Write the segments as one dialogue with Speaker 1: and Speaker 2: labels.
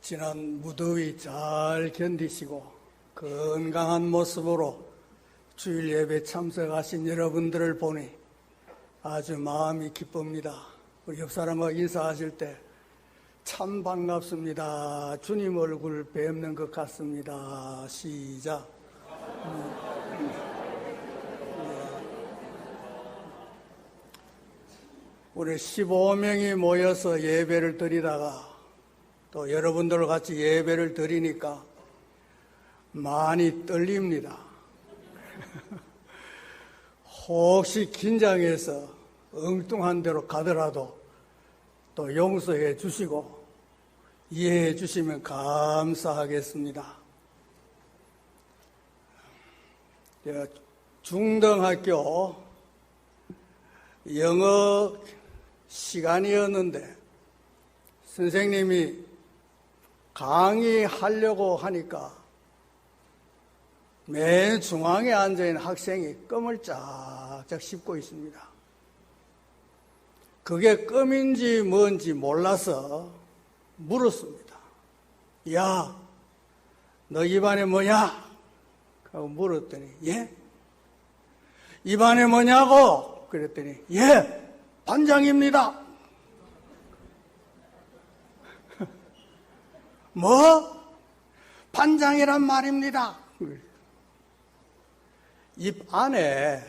Speaker 1: 지난 무더위 잘 견디시고 건강한 모습으로 주일 예배 참석하신 여러분들을 보니 아주 마음이 기쁩니다. 우리 옆 사람과 인사하실 때 참 반갑습니다. 주님 얼굴 뵙는 것 같습니다. 시작. 우리 15명이 모여서 예배를 드리다가 또 여러분들과 같이 예배를 드리니까 많이 떨립니다. 혹시 긴장해서 엉뚱한 데로 가더라도 또 용서해 주시고 이해해 주시면 감사하겠습니다. 중등학교 영어 시간이었는데 선생님이 강의하려고 하니까 맨 중앙에 앉아있는 학생이 껌을 쫙쫙 씹고 있습니다. 그게 껌인지 뭔지 몰라서 물었습니다. 야, 너 입안에 뭐냐? 하고 물었더니 예? 입안에 뭐냐고? 그랬더니 예, 반장입니다. 뭐? 반장이란 말입니다. 입 안에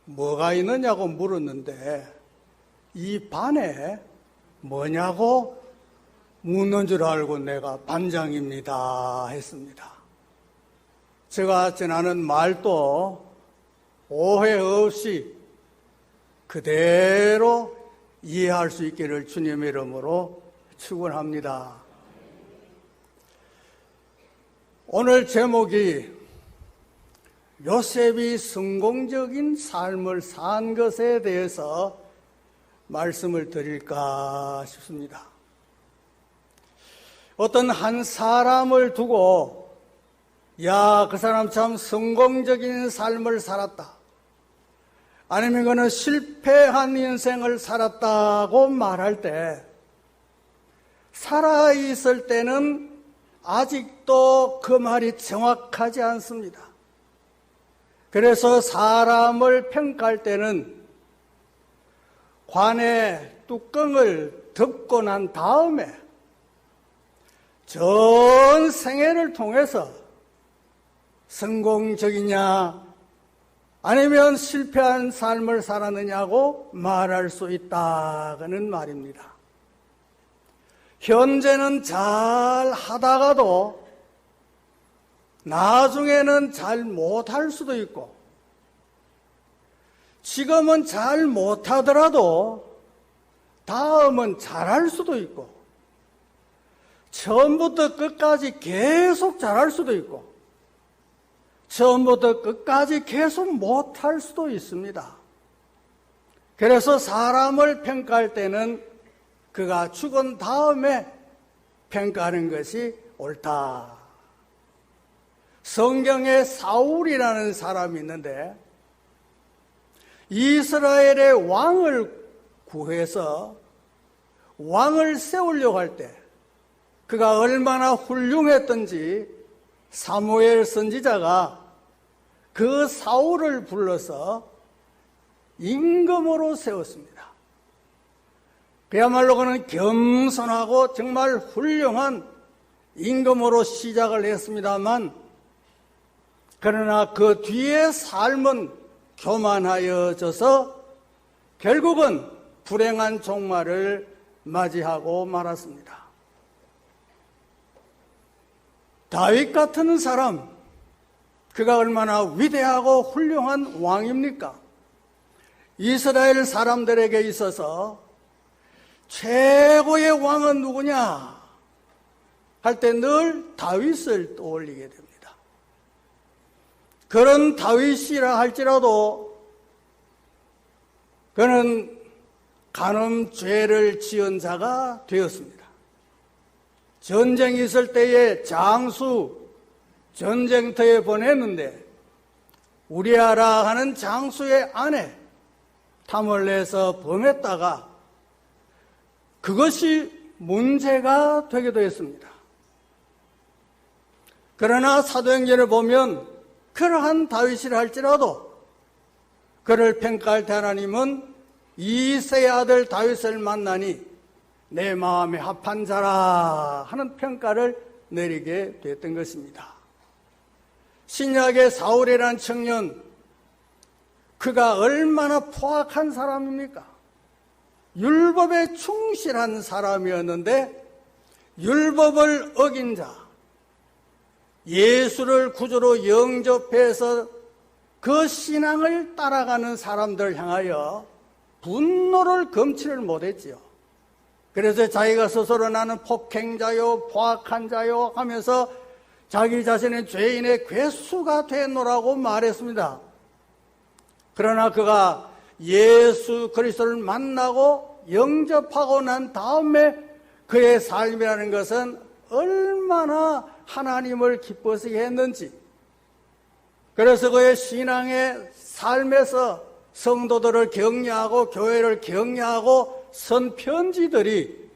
Speaker 1: 뭐가 있느냐고 물었는데 입 안에 뭐냐고 묻는 줄 알고 내가 반장입니다 했습니다. 제가 전하는 말도 오해 없이 그대로 이해할 수 있기를 주님의 이름으로 축원합니다. 오늘 제목이 요셉이 성공적인 삶을 산 것에 대해서 말씀을 드릴까 싶습니다. 어떤 한 사람을 두고 야, 그 사람 참 성공적인 삶을 살았다. 아니면 그는 실패한 인생을 살았다고 말할 때 살아있을 때는 아직도 그 말이 정확하지 않습니다. 그래서 사람을 평가할 때는 관의 뚜껑을 덮고 난 다음에 전 생애를 통해서 성공적이냐 아니면 실패한 삶을 살았느냐고 말할 수 있다는 말입니다. 현재는 잘 하다가도 나중에는 잘 못할 수도 있고 지금은 잘 못하더라도 다음은 잘할 수도 있고 처음부터 끝까지 계속 잘할 수도 있고 처음부터 끝까지 계속 못할 수도 있습니다. 그래서 사람을 평가할 때는 그가 죽은 다음에 평가하는 것이 옳다. 성경에 사울이라는 사람이 있는데 이스라엘의 왕을 구해서 왕을 세우려고 할 때 그가 얼마나 훌륭했던지 사무엘 선지자가 그 사울을 불러서 임금으로 세웠습니다. 그야말로 그는 겸손하고 정말 훌륭한 임금으로 시작을 했습니다만 그러나 그 뒤의 삶은 교만하여져서 결국은 불행한 종말을 맞이하고 말았습니다. 다윗 같은 사람, 그가 얼마나 위대하고 훌륭한 왕입니까? 이스라엘 사람들에게 있어서 최고의 왕은 누구냐 할 때 늘 다윗을 떠올리게 됩니다. 그런 다윗이라 할지라도 그는 간음죄를 지은 자가 되었습니다. 전쟁이 있을 때에 장수 전쟁터에 보냈는데 우리아라 하는 장수의 아내 탐을 내서 범했다가 그것이 문제가 되기도 했습니다. 그러나 사도행전을 보면 그러한 다윗이라 할지라도 그를 평가할 때 하나님은 이새의 아들 다윗을 만나니 내 마음에 합한 자라 하는 평가를 내리게 됐던 것입니다. 신약의 사울이라는 청년, 그가 얼마나 포악한 사람입니까? 율법에 충실한 사람이었는데 율법을 어긴 자, 예수를 구주로 영접해서 그 신앙을 따라가는 사람들 향하여 분노를 금치를 못했지요. 그래서 자기가 스스로 나는 폭행자요 포악한 자요 하면서 자기 자신의 죄인의 괴수가 되노라고 말했습니다. 그러나 그가 예수 그리스도를 만나고 영접하고 난 다음에 그의 삶이라는 것은 얼마나 하나님을 기뻐하게 했는지, 그래서 그의 신앙의 삶에서 성도들을 격려하고 교회를 격려하고 쓴 편지들이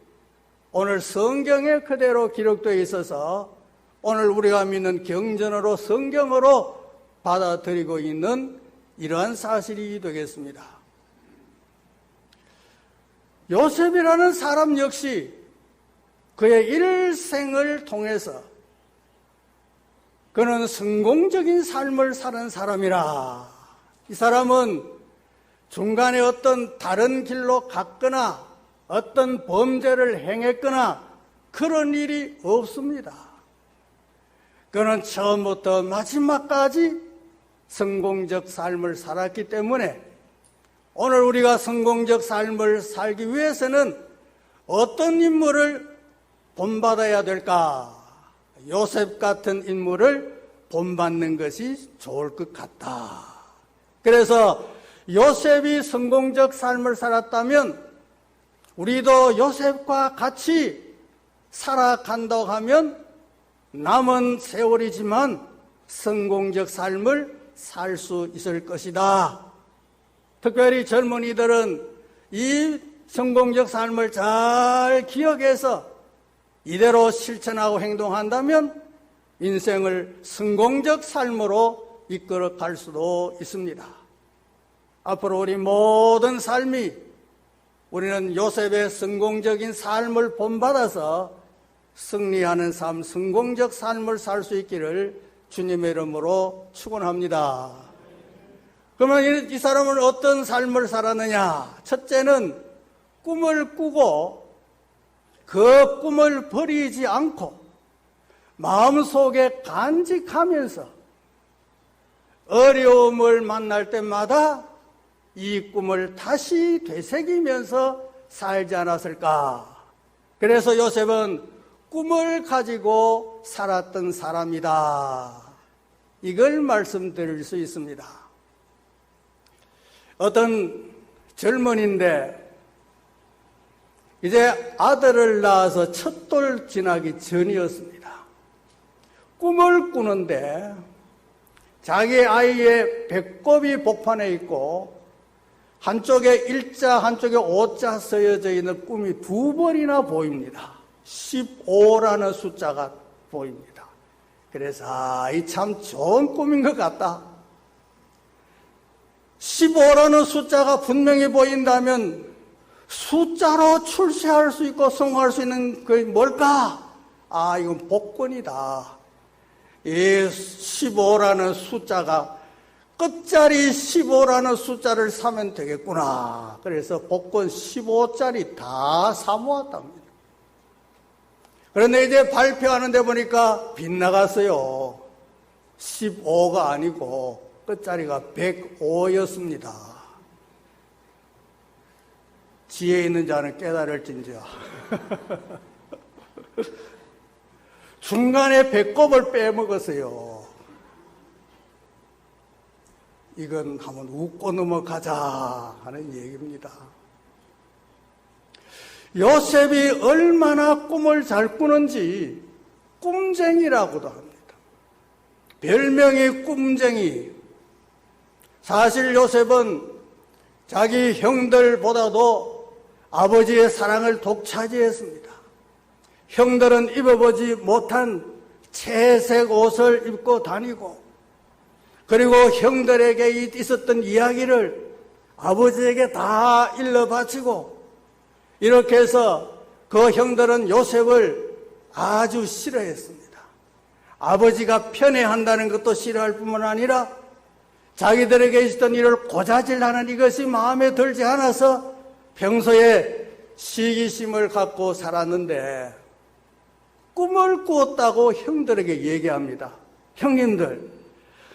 Speaker 1: 오늘 성경에 그대로 기록되어 있어서 오늘 우리가 믿는 경전으로 성경으로 받아들이고 있는 이러한 사실이 되겠습니다. 요셉이라는 사람 역시 그의 일생을 통해서 그는 성공적인 삶을 사는 사람이라. 이 사람은 중간에 어떤 다른 길로 갔거나 어떤 범죄를 행했거나 그런 일이 없습니다. 그는 처음부터 마지막까지 성공적 삶을 살았기 때문에 오늘 우리가 성공적 삶을 살기 위해서는 어떤 인물을 본받아야 될까? 요셉 같은 인물을 본받는 것이 좋을 것 같다. 그래서 요셉이 성공적 삶을 살았다면 우리도 요셉과 같이 살아간다고 하면 남은 세월이지만 성공적 삶을 살 수 있을 것이다. 특별히 젊은이들은 이 성공적 삶을 잘 기억해서 이대로 실천하고 행동한다면 인생을 성공적 삶으로 이끌어 갈 수도 있습니다. 앞으로 우리 모든 삶이 우리는 요셉의 성공적인 삶을 본받아서 승리하는 삶, 성공적 삶을 살 수 있기를 주님의 이름으로 축원합니다. 그러면 이 사람은 어떤 삶을 살았느냐? 첫째는 꿈을 꾸고 그 꿈을 버리지 않고 마음속에 간직하면서 어려움을 만날 때마다 이 꿈을 다시 되새기면서 살지 않았을까? 그래서 요셉은 꿈을 가지고 살았던 사람이다. 이걸 말씀드릴 수 있습니다. 어떤 젊은이인데 이제 아들을 낳아서 첫 돌 지나기 전이었습니다. 꿈을 꾸는데 자기 아이의 배꼽이 복판에 있고 한쪽에 일자 한쪽에 오자 쓰여져 있는 꿈이 두 번이나 보입니다. 15라는 숫자가 보입니다. 그래서 이 참 좋은 꿈인 것 같다. 15라는 숫자가 분명히 보인다면 숫자로 출세할 수 있고 성공할 수 있는 그 뭘까? 아, 이건 복권이다. 이 15라는 숫자가 끝자리 15라는 숫자를 사면 되겠구나. 그래서 복권 15짜리 다 사모았답니다. 그런데 이제 발표하는데 보니까 빗나갔어요. 15가 아니고 끝자리가 105였습니다. 지혜 있는 자는 깨달을진저. 중간에 배꼽을 빼먹었어요. 이건 한번 웃고 넘어가자 하는 얘기입니다. 요셉이 얼마나 꿈을 잘 꾸는지 꿈쟁이라고도 합니다. 별명이 꿈쟁이. 사실 요셉은 자기 형들보다도 아버지의 사랑을 독차지했습니다. 형들은 입어보지 못한 채색 옷을 입고 다니고, 그리고 형들에게 있었던 이야기를 아버지에게 다 일러 바치고, 이렇게 해서 그 형들은 요셉을 아주 싫어했습니다. 아버지가 편애한다는 것도 싫어할 뿐만 아니라 자기들에게 있었던 일을 고자질하는 이것이 마음에 들지 않아서 평소에 시기심을 갖고 살았는데, 꿈을 꾸었다고 형들에게 얘기합니다. 형님들,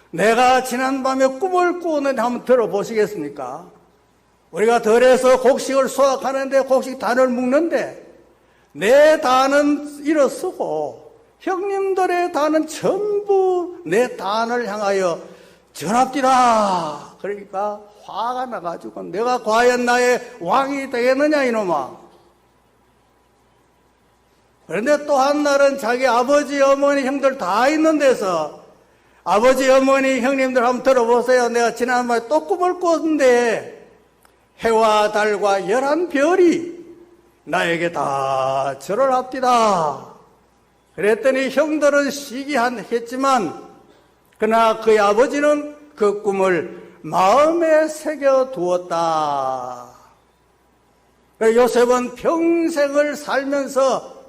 Speaker 1: 내가 지난밤에 꿈을 꾸었는데 한번 들어보시겠습니까? 우리가 덜에서 곡식을 수확하는데 곡식 단을 묶는데 내 단은 일어서고 형님들의 단은 전부 내 단을 향하여 전합디다. 그러니까 화가 나가지고 내가 과연 나의 왕이 되겠느냐 이놈아. 그런데 또 한 날은 자기 아버지, 어머니, 형들 다 있는 데서 아버지, 어머니, 형님들 한번 들어보세요. 내가 지난번에 또 꿈을 꿨는데 해와 달과 11별이 나에게 다 절을 합디다. 그랬더니 형들은 시기했지만 그러나 그의 아버지는 그 꿈을 마음에 새겨두었다. 요셉은 평생을 살면서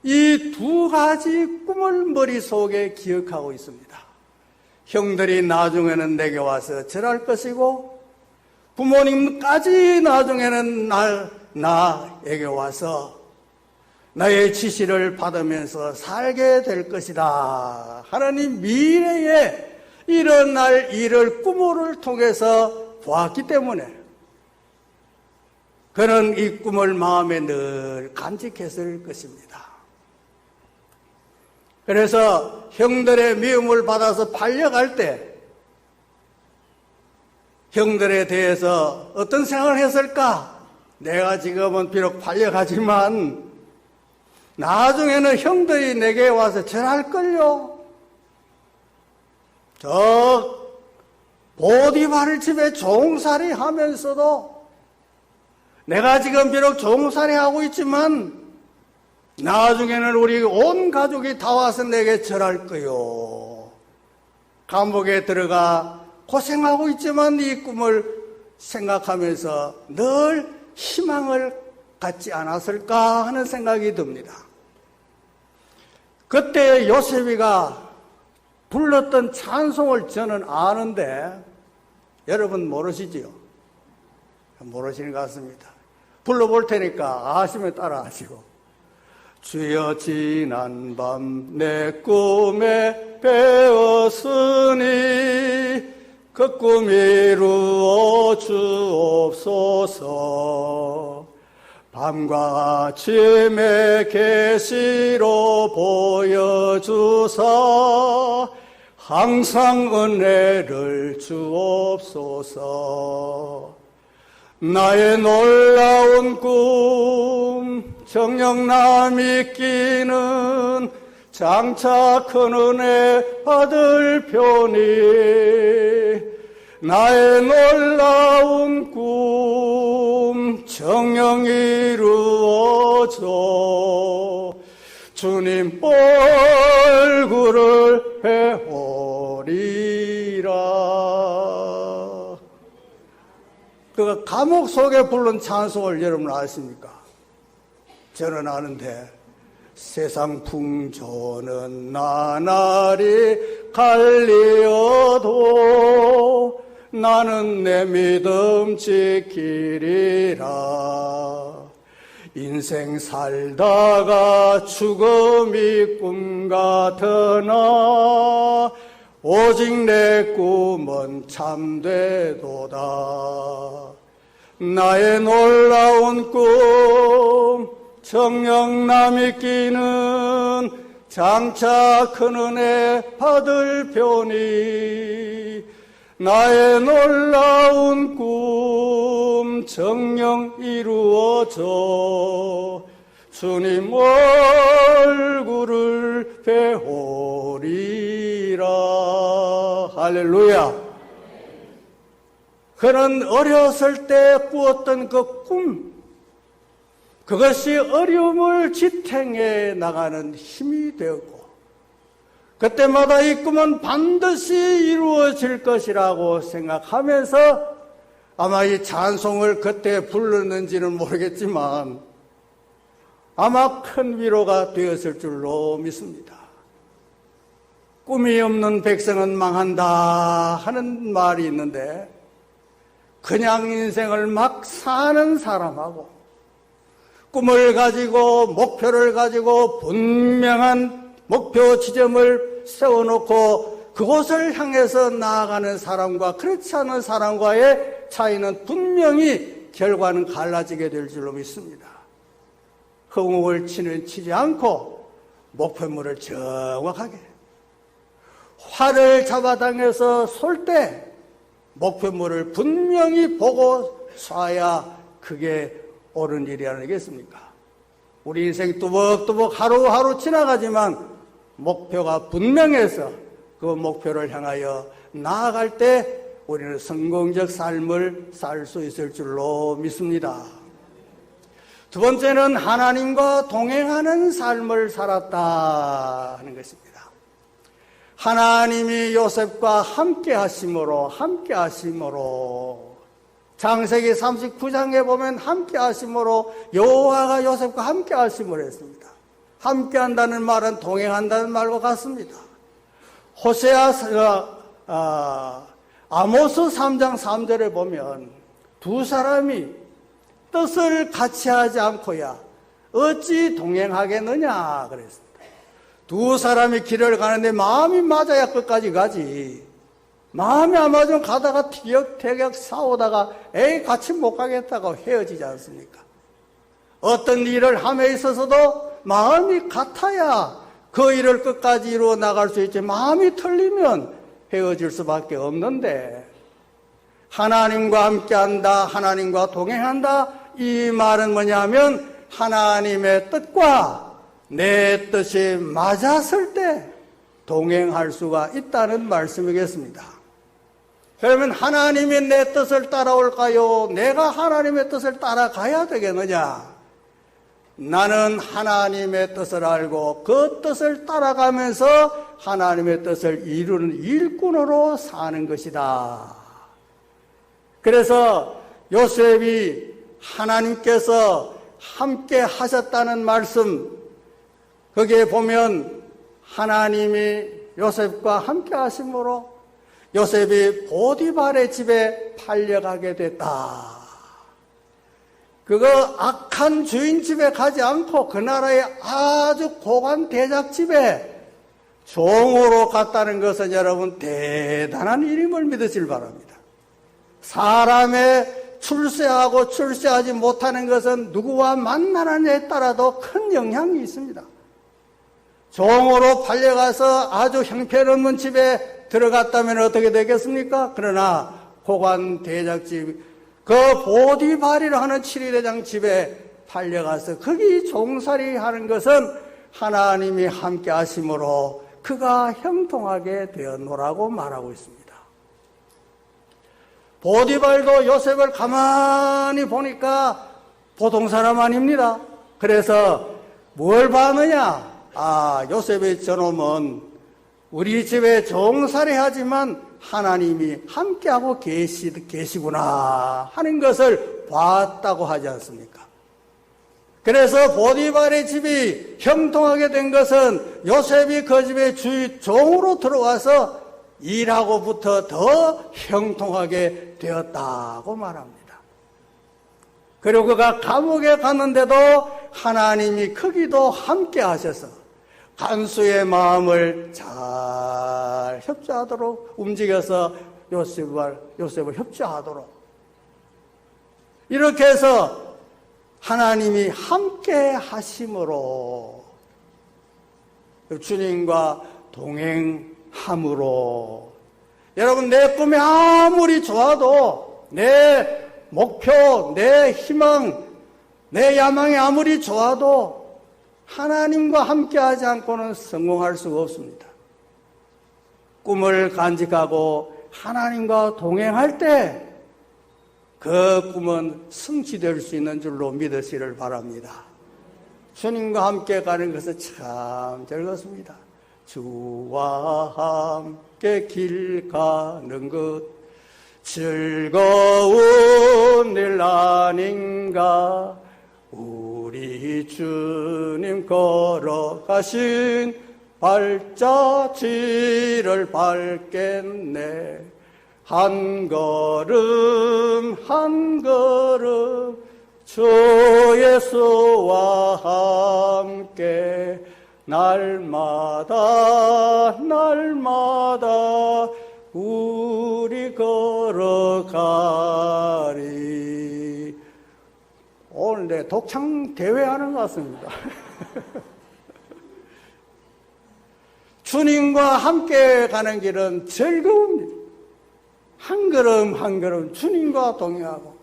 Speaker 1: 이 두 가지 꿈을 머릿속에 기억하고 있습니다. 형들이 나중에는 내게 와서 절할 것이고 부모님까지 나중에는 나에게 와서 나의 지시를 받으면서 살게 될 것이다. 하나님 미래에 일어날 일을 꿈을 통해서 보았기 때문에 그는 이 꿈을 마음에 늘 간직했을 것입니다. 그래서 형들의 미움을 받아서 팔려갈 때 형들에 대해서 어떤 생각을 했을까? 내가 지금은 비록 팔려가지만 나중에는 형들이 내게 와서 절할걸요. 저 보디발 집에 종살이 하면서도 내가 지금 비록 종살이 하고 있지만 나중에는 우리 온 가족이 다 와서 내게 절할 거요. 감옥에 들어가 고생하고 있지만 이 꿈을 생각하면서 늘 희망을 갖지 않았을까 하는 생각이 듭니다. 그때 요셉이가 불렀던 찬송을 저는 아는데 여러분 모르시지요? 모르시는 것 같습니다. 불러볼 테니까 아시면 따라 하시고. 주여 지난 밤 내 꿈에 배웠으니 그 꿈 이루어 주옵소서. 밤과 아침에 계시로 보여주사 항상 은혜를 주옵소서. 나의 놀라운 꿈 정녕 남이 끼는 장차 큰 은혜 받을 편이 나의 놀라운 꿈 정녕 이루어져 주님 얼굴을 배우리라. 그 감옥 속에 부른 찬송을 여러분 아십니까? 저는 아는데 세상 풍조는 나날이 갈리어도 나는 내 믿음 지키리라. 인생 살다가 죽음이 꿈 같으나 오직 내 꿈은 참되도다. 나의 놀라운 꿈 정녕 남이 끼는 장차 큰 은혜 받을 편이 나의 놀라운 꿈 정녕 이루어져 주님 얼굴을 배우리라. 할렐루야. 그는 어렸을 때 꾸었던 그 꿈, 그것이 어려움을 지탱해 나가는 힘이 되었고 그때마다 이 꿈은 반드시 이루어질 것이라고 생각하면서 아마 이 찬송을 그때 불렀는지는 모르겠지만 아마 큰 위로가 되었을 줄로 믿습니다. 꿈이 없는 백성은 망한다 하는 말이 있는데 그냥 인생을 막 사는 사람하고 꿈을 가지고 목표를 가지고 분명한 목표 지점을 세워놓고 그곳을 향해서 나아가는 사람과 그렇지 않은 사람과의 차이는 분명히 결과는 갈라지게 될 줄로 믿습니다. 허공을 치지 않고 목표물을 정확하게 활을 잡아당겨서 쏠 때 목표물을 분명히 보고 쏴야 그게 옳은 일이 아니겠습니까? 우리 인생 뚜벅뚜벅 하루하루 지나가지만 목표가 분명해서 그 목표를 향하여 나아갈 때 우리는 성공적 삶을 살 수 있을 줄로 믿습니다. 두 번째는 하나님과 동행하는 삶을 살았다 하는 것입니다. 하나님이 요셉과 함께 하심으로 창세기 39장에 보면 함께 하심으로 여호와가 요셉과 함께 하심으로 했습니다. 함께 한다는 말은 동행한다는 말과 같습니다. 아모스 3장 3절에 보면 두 사람이 뜻을 같이 하지 않고야 어찌 동행하겠느냐 그랬습니다. 두 사람이 길을 가는데 마음이 맞아야 끝까지 가지. 마음이 안 맞으면 가다가 티격태격 싸우다가 같이 못 가겠다고 헤어지지 않습니까? 어떤 일을 함에 있어서도 마음이 같아야 그 일을 끝까지 이루어 나갈 수 있지 마음이 틀리면 헤어질 수밖에 없는데 하나님과 함께한다, 하나님과 동행한다 이 말은 뭐냐면 하나님의 뜻과 내 뜻이 맞았을 때 동행할 수가 있다는 말씀이겠습니다. 그러면 하나님이 내 뜻을 따라올까요? 내가 하나님의 뜻을 따라가야 되겠느냐? 나는 하나님의 뜻을 알고 그 뜻을 따라가면서 하나님의 뜻을 이루는 일꾼으로 사는 것이다. 그래서 요셉이 하나님께서 함께 하셨다는 말씀 거기에 보면 하나님이 요셉과 함께 하심으로 요셉이 보디발의 집에 팔려가게 됐다. 그거 악한 주인 집에 가지 않고 그 나라의 아주 고관 대작 집에 종으로 갔다는 것은 여러분 대단한 일임을 믿으시길 바랍니다. 사람의 출세하고 출세하지 못하는 것은 누구와 만나느냐에 따라도 큰 영향이 있습니다. 종으로 팔려가서 아주 형편없는 집에 들어갔다면 어떻게 되겠습니까? 그러나 고관 대작집, 그 보디발이라 하는 7위대장 집에 팔려가서 거기 종살이 하는 것은 하나님이 함께 하심으로 그가 형통하게 되었노라고 말하고 있습니다. 보디발도 요셉을 가만히 보니까 보통 사람 아닙니다. 그래서 뭘 봤느냐? 요셉의 저놈은 우리 집에 종살이 하지만 하나님이 함께하고 계시구나 하는 것을 봤다고 하지 않습니까? 그래서 보디발의 집이 형통하게 된 것은 요셉이 그 집에 종으로 들어와서 일하고부터 더 형통하게 되었다고 말합니다. 그리고 그가 감옥에 갔는데도 하나님이 거기도 함께 하셔서 간수의 마음을 잘 협조하도록 움직여서 요셉을 협조하도록 이렇게 해서 하나님이 함께 하심으로 주님과 동행함으로 여러분 내 꿈이 아무리 좋아도 내 목표, 내 희망, 내 야망이 아무리 좋아도 하나님과 함께하지 않고는 성공할 수가 없습니다. 꿈을 간직하고 하나님과 동행할 때 그 꿈은 성취될 수 있는 줄로 믿으시기를 바랍니다. 주님과 함께 가는 것은 참 즐겁습니다. 주와 함께 길 가는 것 즐거운 일 아닌가. 우리 주님 걸어가신 발자취를 밟겠네. 한 걸음 한 걸음 주 예수와 함께 날마다 날마다 우리 걸어가리. 오늘 내 독창 대회하는 것 같습니다. 주님과 함께 가는 길은 즐거웁니다. 한 걸음 한 걸음 주님과 동행하고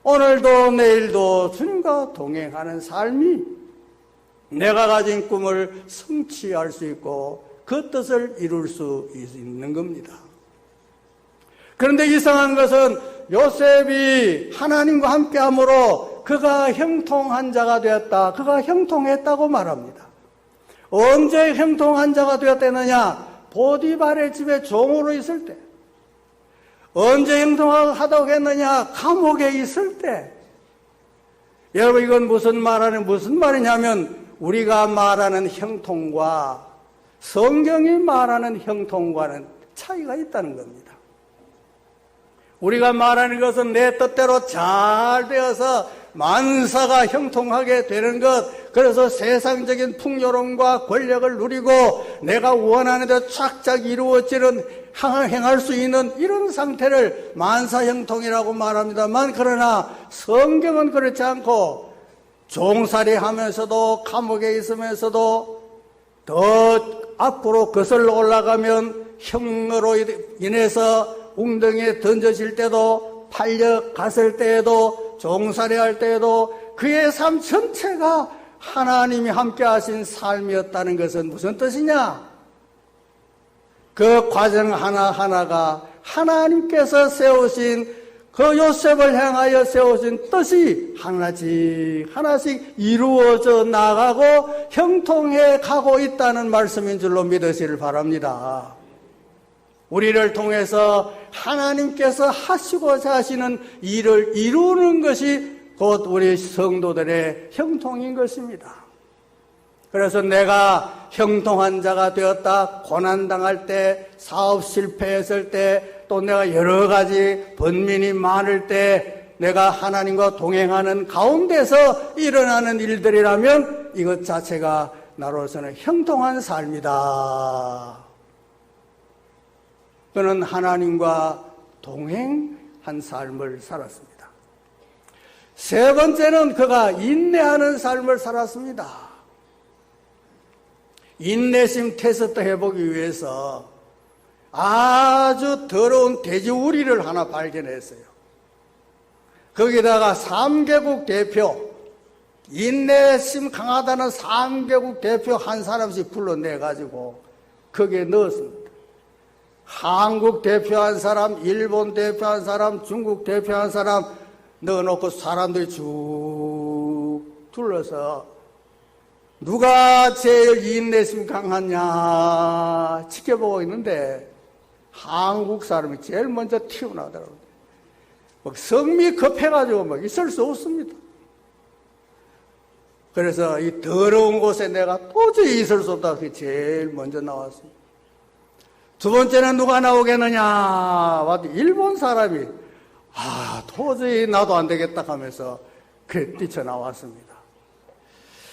Speaker 1: 오늘도 내일도 주님과 동행하는 삶이 내가 가진 꿈을 성취할 수 있고 그 뜻을 이룰 수 있는 겁니다. 그런데 이상한 것은 요셉이 하나님과 함께함으로 그가 형통한 자가 되었다. 그가 형통했다고 말합니다. 언제 형통한 자가 되었다느냐? 보디발의 집에 종으로 있을 때. 언제 형통하다고 했느냐? 감옥에 있을 때. 여러분, 이건 무슨 말이냐면 우리가 말하는 형통과 성경이 말하는 형통과는 차이가 있다는 겁니다. 우리가 말하는 것은 내 뜻대로 잘 되어서 만사가 형통하게 되는 것, 그래서 세상적인 풍요로움과 권력을 누리고 내가 원하는 대로 착착 이루어지는 행할 수 있는 이런 상태를 만사형통이라고 말합니다만, 그러나 성경은 그렇지 않고 종살이 하면서도 감옥에 있으면서도 더 앞으로 거슬러 올라가면 형으로 인해서 웅덩이에 던져질 때도, 팔려갔을 때에도, 종살이 할 때에도 그의 삶 전체가 하나님이 함께 하신 삶이었다는 것은 무슨 뜻이냐? 그 과정 하나하나가 하나님께서 세우신, 그 요셉을 향하여 세우신 뜻이 하나씩 이루어져 나가고 형통해 가고 있다는 말씀인 줄로 믿으시길 바랍니다. 우리를 통해서 하나님께서 하시고자 하시는 일을 이루는 것이 곧 우리 성도들의 형통인 것입니다. 그래서 내가 형통한 자가 되었다, 고난당할 때, 사업 실패했을 때, 또 내가 여러 가지 번민이 많을 때 내가 하나님과 동행하는 가운데서 일어나는 일들이라면 이것 자체가 나로서는 형통한 삶이다. 그는 하나님과 동행한 삶을 살았습니다. 세 번째는 그가 인내하는 삶을 살았습니다. 인내심 테스트 해보기 위해서 아주 더러운 돼지우리를 하나 발견했어요. 거기다가 3개국 대표, 인내심 강하다는 3개국 대표 한 사람씩 불러내가지고 거기에 넣었습니다. 한국 대표한 사람, 일본 대표한 사람, 중국 대표한 사람 넣어놓고 사람들이 쭉 둘러서 누가 제일 인내심 강하냐 지켜보고 있는데 한국 사람이 제일 먼저 튀어나오더라고요. 막 성미 급해가지고 막 있을 수 없습니다. 그래서 이 더러운 곳에 내가 도저히 있을 수 없다. 그게 제일 먼저 나왔습니다. 두 번째는 누가 나오겠느냐? 일본 사람이 도저히 나도 안 되겠다 하면서 그래 뛰쳐나왔습니다.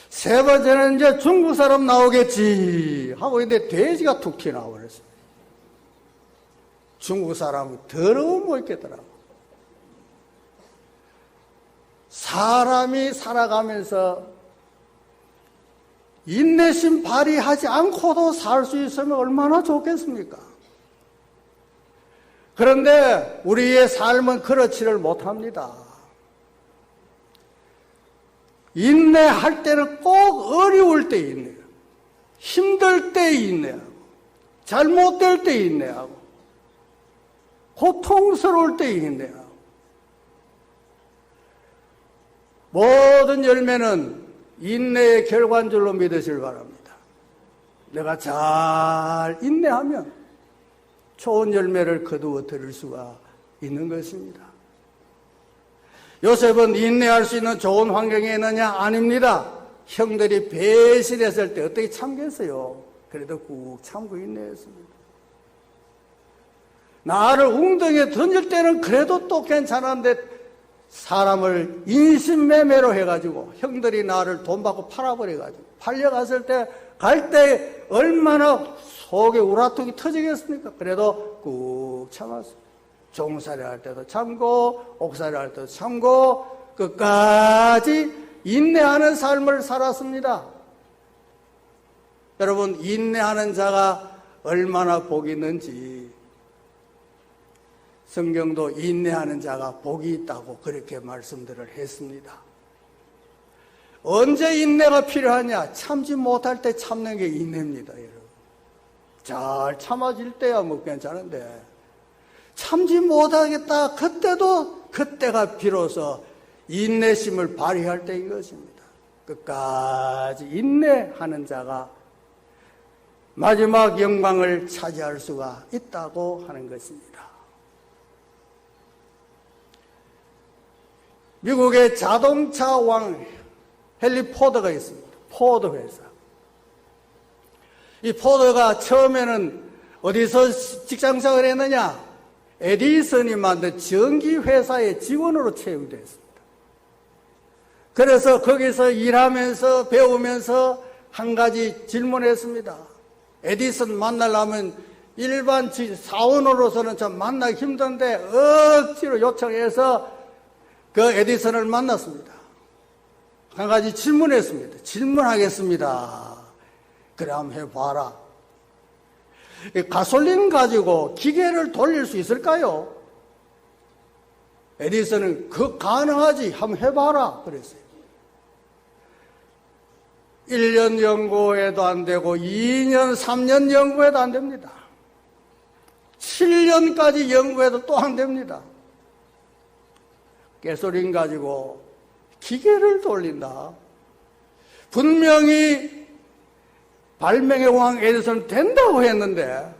Speaker 1: 세 번째는 이제 중국 사람 나오겠지 하고 있는데 돼지가 툭 튀어나와버렸어요. 중국 사람이 더러워 보이겠더라고. 사람이 살아가면서 인내심 발휘하지 않고도 살 수 있으면 얼마나 좋겠습니까? 그런데 우리의 삶은 그렇지를 못합니다. 인내할 때는 꼭 어려울 때 인내하고, 힘들 때 인내하고, 잘못될 때 인내하고, 고통스러울 때 인내하고. 모든 열매는 인내의 결과인 줄로 믿으시길 바랍니다. 내가 잘 인내하면 좋은 열매를 거두어 들을 수가 있는 것입니다. 요셉은 인내할 수 있는 좋은 환경에 있느냐? 아닙니다. 형들이 배신했을 때 어떻게 참겠어요? 그래도 꾹 참고 인내했습니다. 나를 웅덩이에 던질 때는 그래도 또 괜찮은데 사람을 인신매매로 해가지고 형들이 나를 돈 받고 팔아버려가지고 팔려갔을 때 갈 때 얼마나 속에 우라통이 터지겠습니까? 그래도 꾹 참았어요. 종살이 할 때도 참고 옥살이 할 때도 참고 끝까지 인내하는 삶을 살았습니다. 여러분, 인내하는 자가 얼마나 복이 있는지 성경도 인내하는 자가 복이 있다고 그렇게 말씀들을 했습니다. 언제 인내가 필요하냐? 참지 못할 때 참는 게 인내입니다, 여러분. 잘 참아질 때야 뭐 괜찮은데 참지 못하겠다, 그때가 비로소 인내심을 발휘할 때인 것입니다. 끝까지 인내하는 자가 마지막 영광을 차지할 수가 있다고 하는 것입니다. 미국의 자동차 왕 헨리 포드가 있습니다. 포드 회사. 이 포드가 처음에는 어디서 직장생활을 했느냐? 에디슨이 만든 전기회사의 직원으로 채용됐습니다. 그래서 거기서 일하면서 배우면서 한 가지 질문했습니다. 에디슨 만나려면 일반 사원으로서는 좀 만나기 힘든데 억지로 요청해서 그 에디슨을 만났습니다. 한 가지 질문했습니다. 질문하겠습니다. 그래 한번 해봐라. 가솔린 가지고 기계를 돌릴 수 있을까요? 에디슨은 가능하지. 한번 해봐라. 그랬어요. 1년 연구해도 안 되고 2년, 3년 연구해도 안 됩니다. 7년까지 연구해도 또 안 됩니다. 가솔린 가지고 기계를 돌린다. 분명히 발명의 왕 에디슨은 된다고 했는데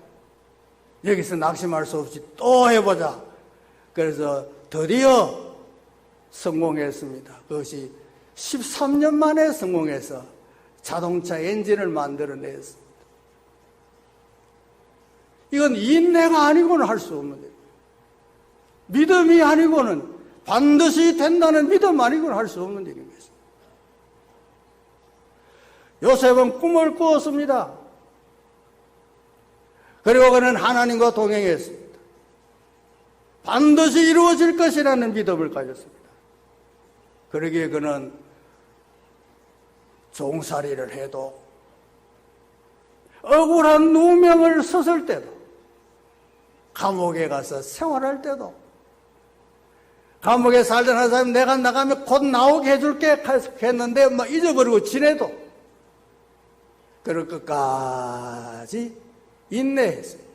Speaker 1: 여기서 낙심할 수 없이 또 해보자. 그래서 드디어 성공했습니다. 그것이 13년 만에 성공해서 자동차 엔진을 만들어냈습니다. 이건 인내가 아니고는 할 수 없는 일이에요. 믿음이 아니고는 반드시 된다는 믿음 아니고는 할 수 없는 일인 것입니다. 요셉은 꿈을 꾸었습니다. 그리고 그는 하나님과 동행했습니다. 반드시 이루어질 것이라는 믿음을 가졌습니다. 그러기에 그는 종살이를 해도 억울한 누명을 썼을 때도 감옥에 가서 생활할 때도 감옥에 살던 한 사람이 내가 나가면 곧 나오게 해줄게 했는데 뭐 잊어버리고 지내도 그럴 끝까지 인내했습니다.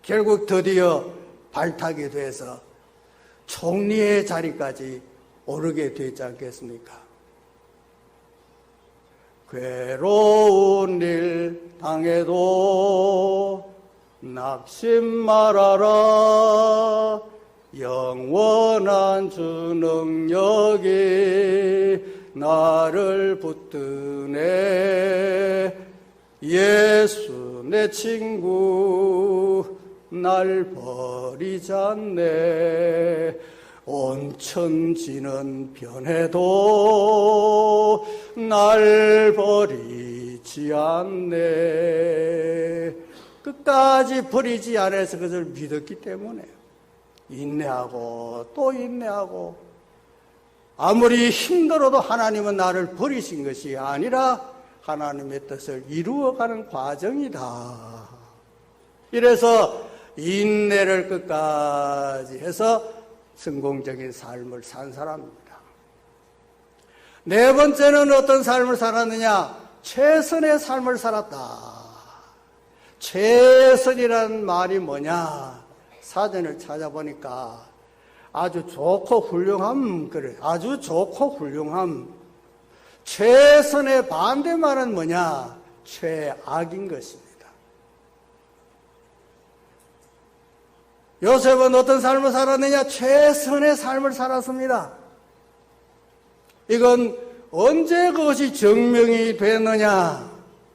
Speaker 1: 결국 드디어 발탁이 돼서 총리의 자리까지 오르게 되지 않겠습니까? 괴로운 일 당해도 낙심 말아라. 영원한 주 능력이 나를 붙드네. 예수 내 친구 날 버리지 않네. 온 천지는 변해도 날 버리지 않네. 끝까지 버리지 않아서 그것을 믿었기 때문에 인내하고 또 인내하고, 아무리 힘들어도 하나님은 나를 버리신 것이 아니라 하나님의 뜻을 이루어가는 과정이다. 이래서 인내를 끝까지 해서 성공적인 삶을 산 사람입니다. 네 번째는 어떤 삶을 살았느냐? 최선의 삶을 살았다. 최선이라는 말이 뭐냐? 사전을 찾아보니까 아주 좋고 훌륭함, 그래. 아주 좋고 훌륭함. 최선의 반대말은 뭐냐? 최악인 것입니다. 요셉은 어떤 삶을 살았느냐? 최선의 삶을 살았습니다. 이건 언제 그것이 증명이 됐느냐?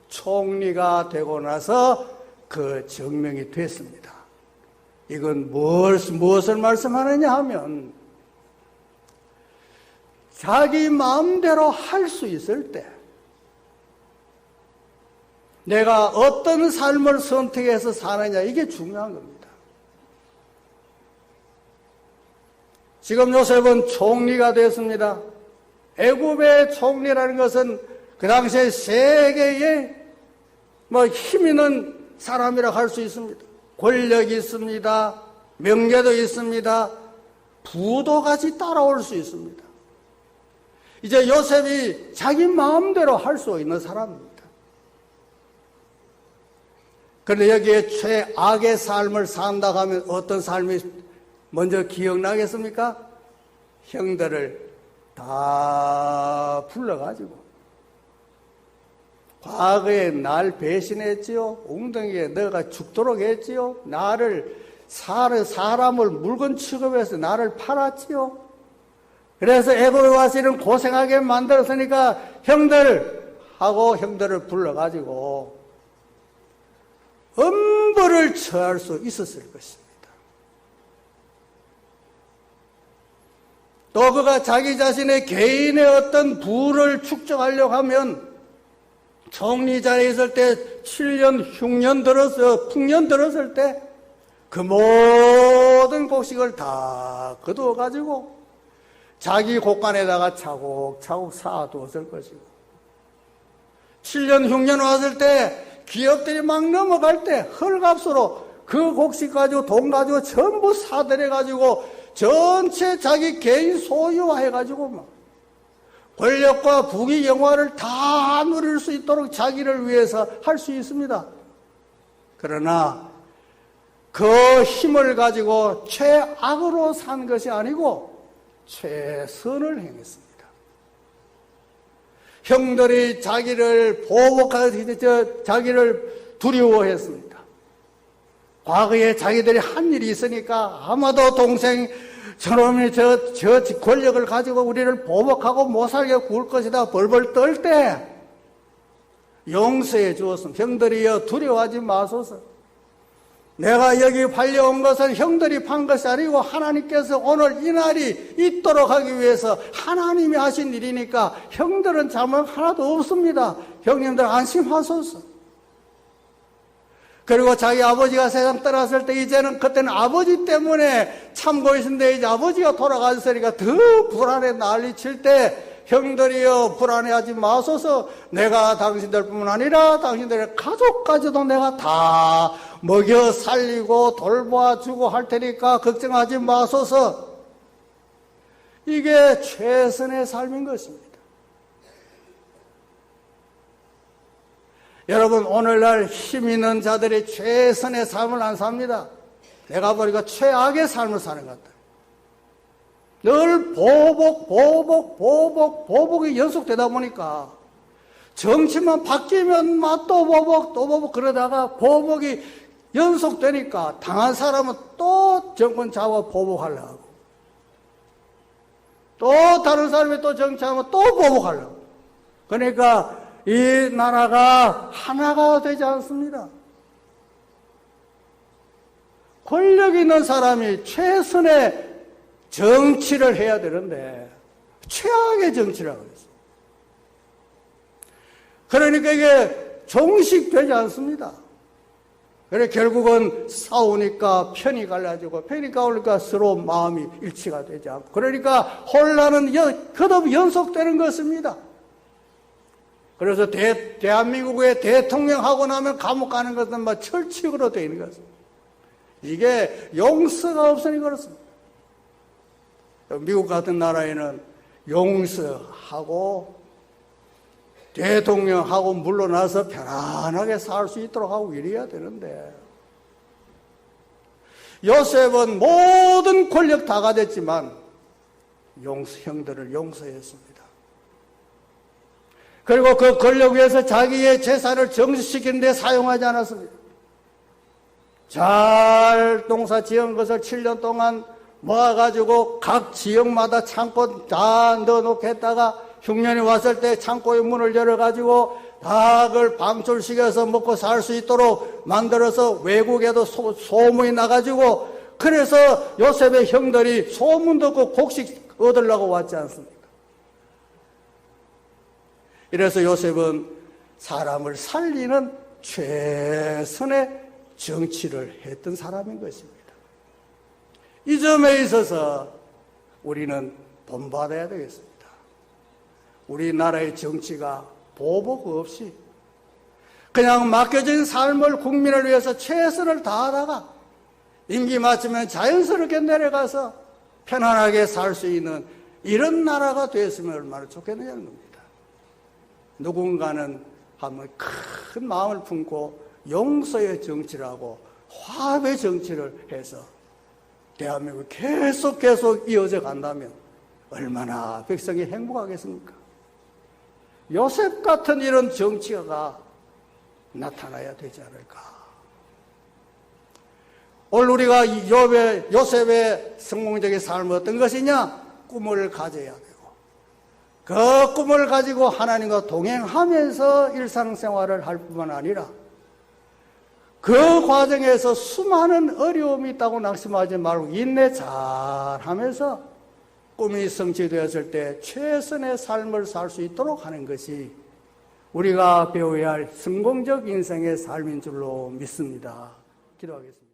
Speaker 1: 총리가 되고 나서 그 증명이 됐습니다. 이건 무엇을 말씀하느냐 하면 자기 마음대로 할 수 있을 때 내가 어떤 삶을 선택해서 사느냐, 이게 중요한 겁니다. 지금 요셉은 총리가 됐습니다. 애굽의 총리라는 것은 그 당시에 세계에 힘 있는 사람이라고 할 수 있습니다. 권력이 있습니다. 명예도 있습니다. 부도 같이 따라올 수 있습니다. 이제 요셉이 자기 마음대로 할 수 있는 사람입니다. 그런데 여기에 최악의 삶을 산다고 하면 어떤 삶이 먼저 기억나겠습니까? 형들을 다 불러가지고 과거에 날 배신했지요. 웅덩이에 너가 죽도록 했지요. 사람을 물건 취급해서 나를 팔았지요. 그래서 애굽에 와서 이런 고생하게 만들었으니까 형들을 불러가지고 엄벌을 처할 수 있었을 것입니다. 또 그가 자기 자신의 개인의 어떤 부를 축적하려고 하면 총리 자리에 있을 때 7년, 풍년 들었을 때 그 모든 곡식을 다 거두어가지고 자기 곳간에다가 차곡차곡 쌓아두었을 것이고 7년, 흉년 왔을 때 기업들이 막 넘어갈 때 헐값으로 그 곡식 가지고 돈 가지고 전부 사들여가지고 전체 자기 개인 소유화해가지고 막 권력과 부귀 영화를 다 누릴 수 있도록 자기를 위해서 할 수 있습니다. 그러나 그 힘을 가지고 최악으로 산 것이 아니고 최선을 행했습니다. 형들이 자기를 보복하여 자기를 두려워했습니다. 과거에 자기들이 한 일이 있으니까 아마도 동생 저놈이 저 권력을 가지고 우리를 보복하고 못 살게 구울 것이다 벌벌 떨 때 용서해 주었습니다. 형들이여 두려워하지 마소서. 내가 여기 팔려온 것은 형들이 판 것이 아니고 하나님께서 오늘 이 날이 있도록 하기 위해서 하나님이 하신 일이니까 형들은 잘못 하나도 없습니다. 형님들 안심하소서. 그리고 자기 아버지가 세상 떠났을 때 이제는 그때는 아버지 때문에 참고 있는데 이제 아버지가 돌아가셨으니까 더 불안에 난리칠 때 형들이여 불안해하지 마소서. 내가 당신들뿐만 아니라 당신들의 가족까지도 내가 다 먹여 살리고 돌봐주고 할 테니까 걱정하지 마소서. 이게 최선의 삶인 것입니다. 여러분, 오늘날 힘 있는 자들이 최선의 삶을 안 삽니다. 내가 보니까 최악의 삶을 사는 것 같다. 늘 보복이 연속되다 보니까 정치만 바뀌면 막 또 보복 그러다가 보복이 연속되니까 당한 사람은 또 정권 잡아 보복하려고 하고 또 다른 사람이 또 정치하면 또 보복하려고 하고 그러니까 이 나라가 하나가 되지 않습니다. 권력 있는 사람이 최선의 정치를 해야 되는데 최악의 정치라고 그랬어요. 그러니까 이게 종식되지 않습니다. 그래 결국은 싸우니까 편이 갈라지고 편이 갈리니까 서로 마음이 일치가 되지 않고 그러니까 혼란은 끝없이 연속되는 것입니다. 그래서 대한민국의 대통령하고 나면 감옥 가는 것은 막 철칙으로 되어 있는 것입니다. 이게 용서가 없으니 그렇습니다. 미국 같은 나라에는 용서하고 대통령하고 물러나서 편안하게 살 수 있도록 하고 이래야 되는데 요셉은 모든 권력 다 가졌지만 형들을 용서했습니다. 그리고 그 권력 위에서 자기의 재산을 정지시키는 데 사용하지 않았습니다. 잘 농사 지은 것을 7년 동안 모아가지고 각 지역마다 창고 다 넣어놓겠다가 흉년이 왔을 때 창고의 문을 열어가지고 닭을 방출시켜서 먹고 살 수 있도록 만들어서 외국에도 소문이 나가지고 그래서 요셉의 형들이 소문 듣고 곡식 얻으려고 왔지 않습니까? 이래서 요셉은 사람을 살리는 최선의 정치를 했던 사람인 것입니다. 이 점에 있어서 우리는 본받아야 되겠습니다. 우리나라의 정치가 보복 없이 그냥 맡겨진 삶을 국민을 위해서 최선을 다하다가 임기 마치면 자연스럽게 내려가서 편안하게 살 수 있는 이런 나라가 됐으면 얼마나 좋겠느냐는 겁니다. 누군가는 한번 큰 마음을 품고 용서의 정치를 하고 화합의 정치를 해서 대한민국이 계속 이어져 간다면 얼마나 백성이 행복하겠습니까? 요셉 같은 이런 정치가 나타나야 되지 않을까. 오늘 우리가 요셉의 성공적인 삶은 어떤 것이냐? 꿈을 가져야 되고 그 꿈을 가지고 하나님과 동행하면서 일상생활을 할 뿐만 아니라 그 과정에서 수많은 어려움이 있다고 낙심하지 말고 인내 잘 하면서 꿈이 성취되었을 때 최선의 삶을 살 수 있도록 하는 것이 우리가 배워야 할 성공적 인생의 삶인 줄로 믿습니다. 기도하겠습니다.